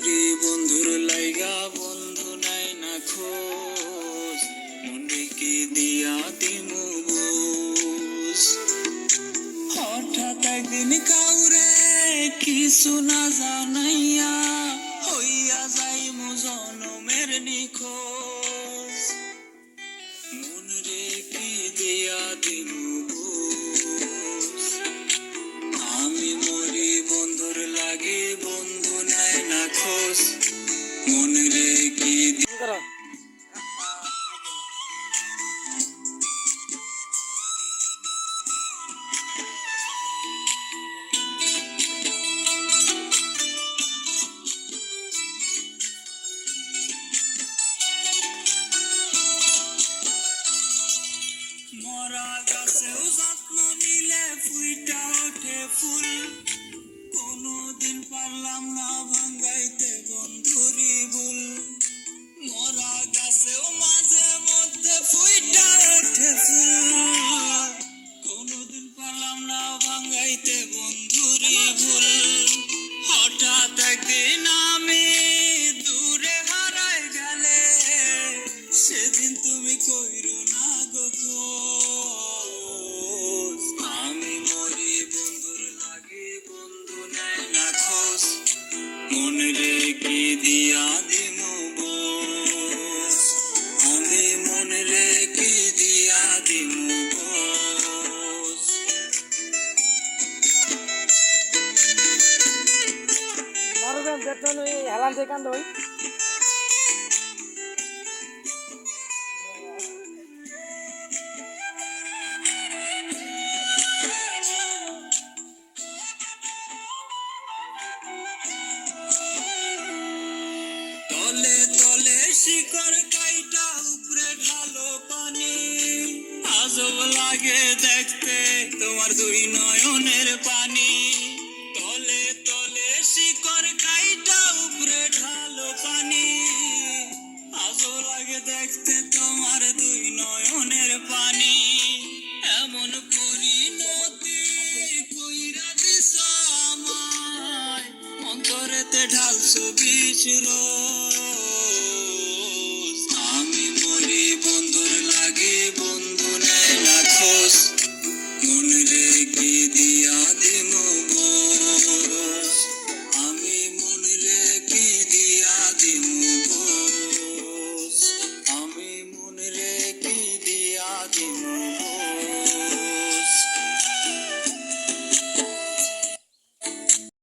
মরি বন্ধুর লাইগা বন্ধু নাই না খোঁজ মনে কি দিয়া দিমু বুঝ হঠাৎ একদিন কাউরে কিছু না জানাইয়া হইয়া যাইমু জনমের নিখোঁজ মন রে কি দিয়া দিমু বুঝ আমি মরি বন্ধুর লাগে বন্ধু নাই না খোঁজ মন রে কি মরা গাছেও যত্ন নিলে ফুইটা ওঠে ফুল কোনদিন পারলাম না ভাঙ্গাইতে বন্ধুরি ভুল মরা গাছেও মাঝে মধ্যে ফুইটা ওঠে ফুল কোনদিন পারলাম না ভাঙ্গাইতে বন্ধুরি ভুল হঠাৎ একদিন আমি দূরে হারাই গেলে সেদিন তুমি কইরো না গো খোঁজ আমি মরি বন্ধুর লাগে বন্ধু নাই না খোঁজ মন রে কি দিয়া দিমু বুঝ আমি মন রে কি দিয়া দিমু বুঝ মারবেন দেখুন ওই হেলান থেকে দই তলে তলে শিকড় কাইটা উপরে ঢালো পানি আজব লাগে দেখতে তোমার দুই নয়নের পানি তলে তলে শিকড় কাইটা উপরে ঢালো পানি আজব লাগে দেখতে তোমার দুই নয়নের পানি এমন পরিণতি কইরা দিছ আমায় অন্তরেতে ঢালছো বিষ রোজ আমি মরি বন্ধুর লাগে বন্ধু নেয় না খোঁজ মন রে কি দিয়া দিমু বুঝ আমি মন রে কি দিয়া দিমু বুঝ আমি মন রে কি দিয়া দিমু